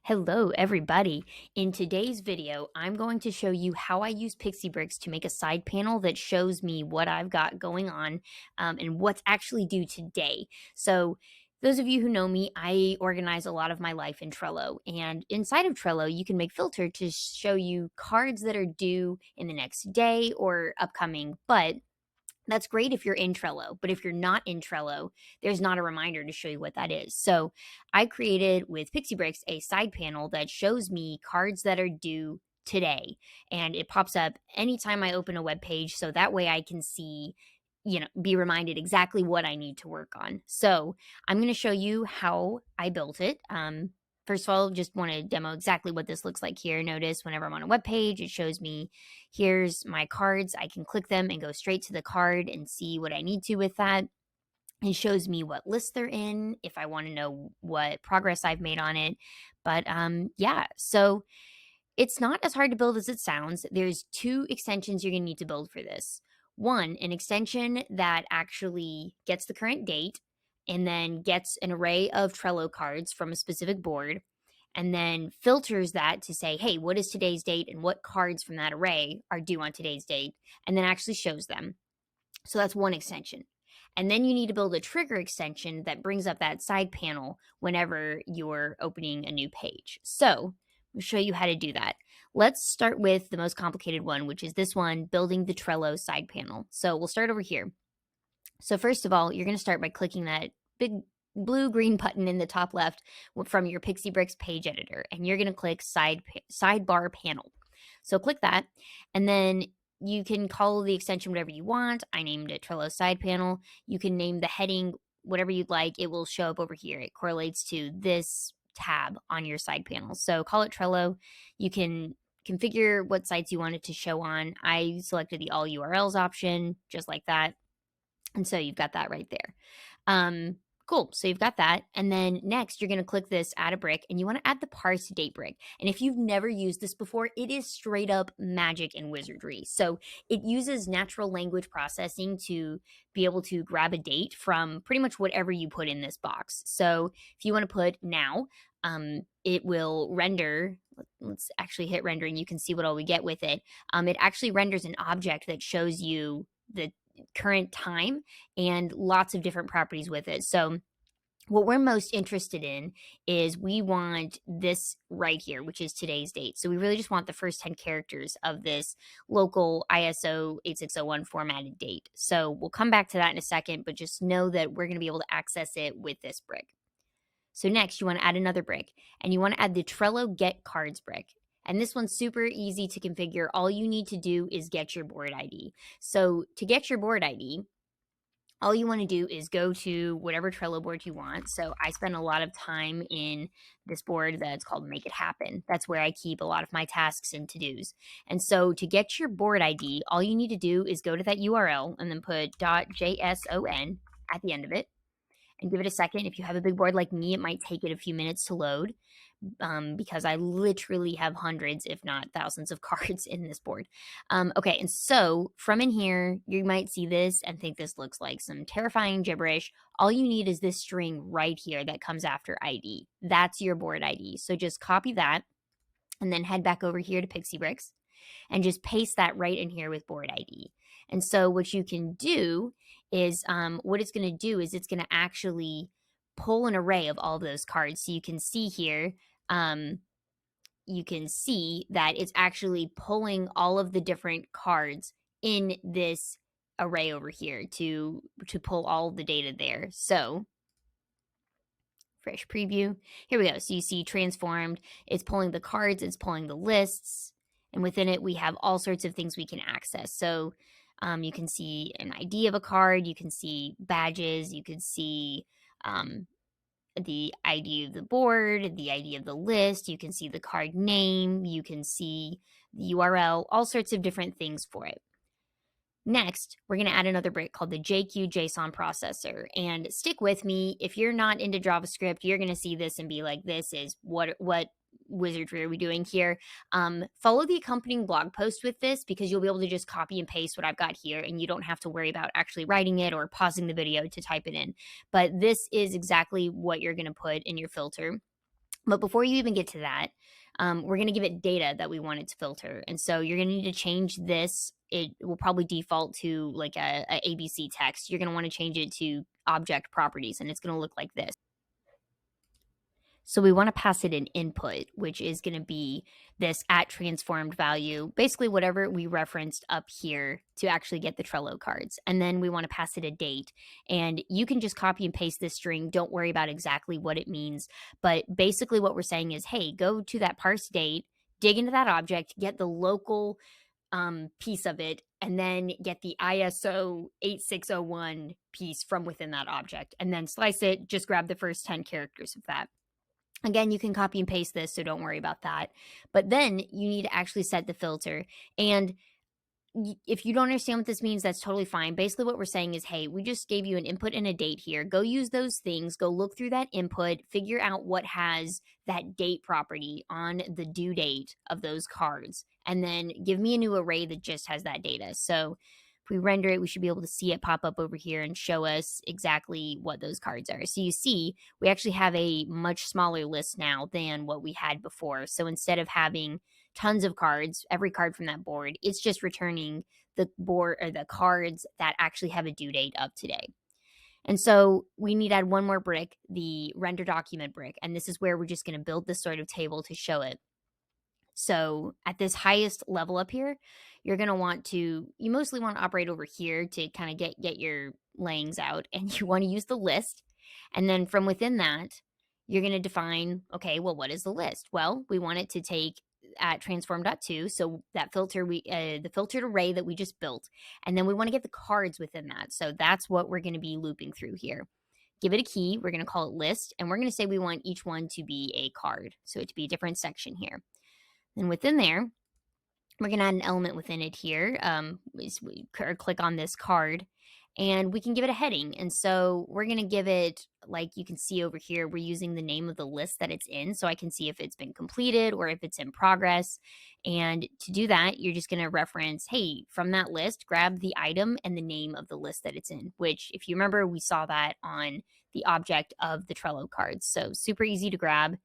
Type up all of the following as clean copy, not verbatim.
Hello, everybody. In today's video, I'm going to show you how I use PixieBrix to make a side panel that shows me what I've got going on and what's actually due today. So, those of you who know me, I organize a lot of my life in Trello. And inside of Trello, you can make filter to show you cards that are due in the next day or upcoming. But that's great if you're in Trello, but if you're not in Trello, there's not a reminder to show you what that is. So I created with PixieBrix a side panel that shows me cards that are due today. And it pops up anytime I open a web page. So that way I can see, be reminded exactly what I need to work on. So I'm going to show you how I built it. First of all, just want to demo exactly what this looks like here. Notice whenever I'm on a web page, it shows me here's my cards. I can click them and go straight to the card and see what I need to with that. It shows me what list they're in if I want to know what progress I've made on it. But yeah, so it's not as hard to build as it sounds. There's two extensions you're going to need to build for this. One, an extension that actually gets the current date and then gets an array of Trello cards from a specific board and then filters that to say, hey, what is today's date and what cards from that array are due on today's date, and then actually shows them. So that's one extension. And then you need to build a trigger extension that brings up that side panel whenever you're opening a new page. So I'll show you how to do that. Let's start with the most complicated one, which is this one, building the Trello side panel. So we'll start over here. So first of all, you're going to start by clicking that big blue-green button in the top left from your PixieBrix page editor, and you're going to click Sidebar Panel. So click that, and then you can call the extension whatever you want. I named it Trello Side Panel. You can name the heading whatever you'd like. It will show up over here. It correlates to this tab on your side panel. So call it Trello. You can configure what sites you want it to show on. I selected the all URLs option, just like that. And so you've got that right there. Cool. So you've got that. And then next, you're going to click this add a brick, and you want to add the parse date brick. And if you've never used this before, it is straight up magic and wizardry. So it uses natural language processing to be able to grab a date from pretty much whatever you put in this box. So if you want to put now, it will render. Let's actually hit render, and you can see what all we get with it. It actually renders an object that shows you the current time and lots of different properties with it. So what we're most interested in is we want this right here, which is today's date. So we really just want the first 10 characters of this local ISO 8601 formatted date. So we'll come back to that in a second, but just know that we're going to be able to access it with this brick. So next, you want to add another brick, and you want to add the Trello Get Cards brick. And this one's super easy to configure. All you need to do is get your board ID. So to get your board ID, all you want to do is go to whatever Trello board you want. So I spend a lot of time in this board that's called Make It Happen. That's where I keep a lot of my tasks and to-dos. And so to get your board ID, all you need to do is go to that URL and then put .json at the end of it and give it a second. If you have a big board like me, it might take it a few minutes to load. Because I literally have hundreds, if not thousands of cards in this board. Okay, and so from in here, you might see this and think this looks like some terrifying gibberish. All you need is this string right here that comes after ID. That's your board ID. So just copy that and then head back over here to PixieBrix and just paste that right in here with board ID. And so what you can do is, what it's going to do is it's going to actually pull an array of all of those cards. So you can see here, you can see that it's actually pulling all of the different cards in this array over here to pull all the data there. So fresh preview. Here we go. So you see transformed. It's pulling the cards. It's pulling the lists. And within it, we have all sorts of things we can access. So you can see an ID of a card. You can see badges. You can see the ID of the board, the ID of the list. You can see the card name. You can see the URL, all sorts of different things for it. Next, we're going to add another brick called the Json Processor. And stick with me. If you're not into JavaScript, you're going to see this and be like, this is what wizardry are we doing here? Follow the accompanying blog post with this, because you'll be able to just copy and paste what I've got here, and you don't have to worry about actually writing it or pausing the video to type it in. But this is exactly what you're going to put in your filter. But before you even get to that, we're going to give it data that we want it to filter. And so you're going to need to change this. It will probably default to like a ABC text. You're going to want to change it to object properties, and it's going to look like this. So we want to pass it an input, which is going to be this at transformed value, basically whatever we referenced up here to actually get the Trello cards. And then we want to pass it a date. And you can just copy and paste this string. Don't worry about exactly what it means. But basically what we're saying is, hey, go to that parse date, dig into that object, get the local piece of it, and then get the ISO 8601 piece from within that object, and then slice it. Just grab the first 10 characters of that. Again, you can copy and paste this, so don't worry about that. But then you need to actually set the filter. And if you don't understand what this means, that's totally fine. Basically, what we're saying is, hey, we just gave you an input and a date here. Go use those things. Go look through that input. Figure out what has that date property on the due date of those cards. And then give me a new array that just has that data. So if we render it, we should be able to see it pop up over here and show us exactly what those cards are. So you see, we actually have a much smaller list now than what we had before. So instead of having tons of cards, every card from that board, it's just returning the board or the cards that actually have a due date of today. And so we need to add one more brick, the render document brick. And this is where we're just going to build this sort of table to show it. So at this highest level up here, you're going to want to, you mostly want to operate over here to kind of get your layings out, and you want to use the list. And then from within that, you're going to define, okay, well, what is the list? Well, we want it to take at transform.to, so that filter, the filtered array that we just built, and then we want to get the cards within that. So that's what we're going to be looping through here. Give it a key. We're going to call it list, and we're going to say we want each one to be a card, so it to be a different section here. Then within there, we're going to add an element within it here. Click on this card, and we can give it a heading. And so we're going to give it, like you can see over here, we're using the name of the list that it's in, so I can see if it's been completed or if it's in progress. And to do that, you're just going to reference, hey, from that list, grab the item and the name of the list that it's in, which, if you remember, we saw that on the object of the Trello cards. So super easy to grab.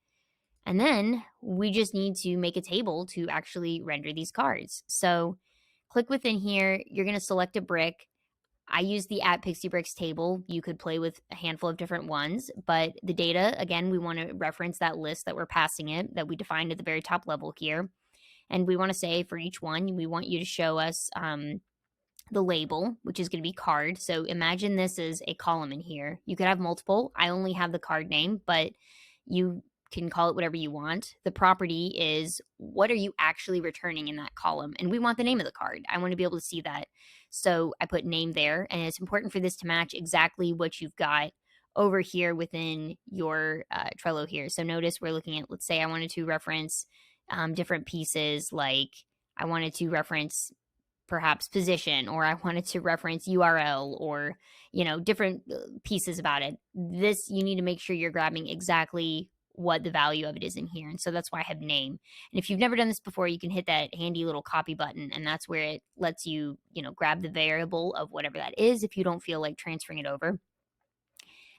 And then we just need to make a table to actually render these cards. So click within here, you're going to select a brick. I use the at PixieBrix table. You could play with a handful of different ones, but the data, again, we want to reference that list that we're passing it, that we defined at the very top level here. And we want to say for each one, we want you to show us the label, which is going to be card. So imagine this is a column in here. You could have multiple. I only have the card name, but you can call it whatever you want. The property is, what are you actually returning in that column? And we want the name of the card. I want to be able to see that. So I put name there, and it's important for this to match exactly what you've got over here within your Trello here. So notice we're looking at, let's say I wanted to reference different pieces, like I wanted to reference perhaps position, or I wanted to reference URL, or, different pieces about it. This, you need to make sure you're grabbing exactly what the value of it is in here. And so that's why I have name. And if you've never done this before, you can hit that handy little copy button, and that's where it lets you, grab the variable of whatever that is if you don't feel like transferring it over.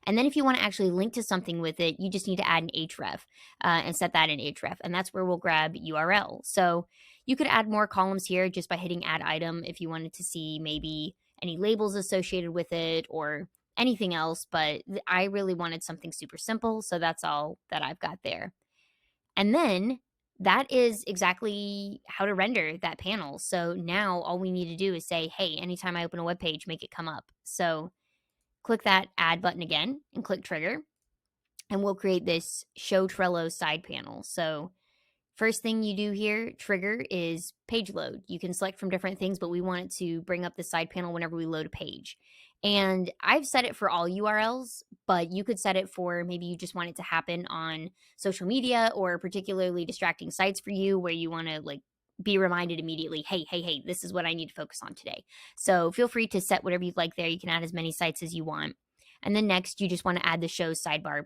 And then if you want to actually link to something with it, you just need to add an href and set that in href. And that's where we'll grab URL. So you could add more columns here just by hitting add item if you wanted to see maybe any labels associated with it or anything else. But I really wanted something super simple. So that's all that I've got there. And then that is exactly how to render that panel. So now all we need to do is say, hey, anytime I open a web page, make it come up. So click that add button again and click trigger, and we'll create this show Trello side panel. So first thing you do here, trigger, is page load. You can select from different things, but we want it to bring up the side panel whenever we load a page. And I've set it for all URLs, but you could set it for, maybe you just want it to happen on social media or particularly distracting sites for you where you want to be reminded immediately, hey, this is what I need to focus on today. So feel free to set whatever you'd like there. You can add as many sites as you want. And then next, you just want to add the show sidebar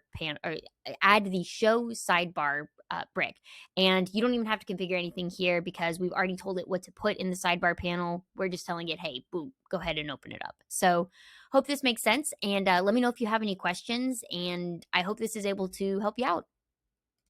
brick. And you don't even have to configure anything here because we've already told it what to put in the sidebar panel. We're just telling it, hey, boom, go ahead and open it up. So hope this makes sense. And let me know if you have any questions. And I hope this is able to help you out.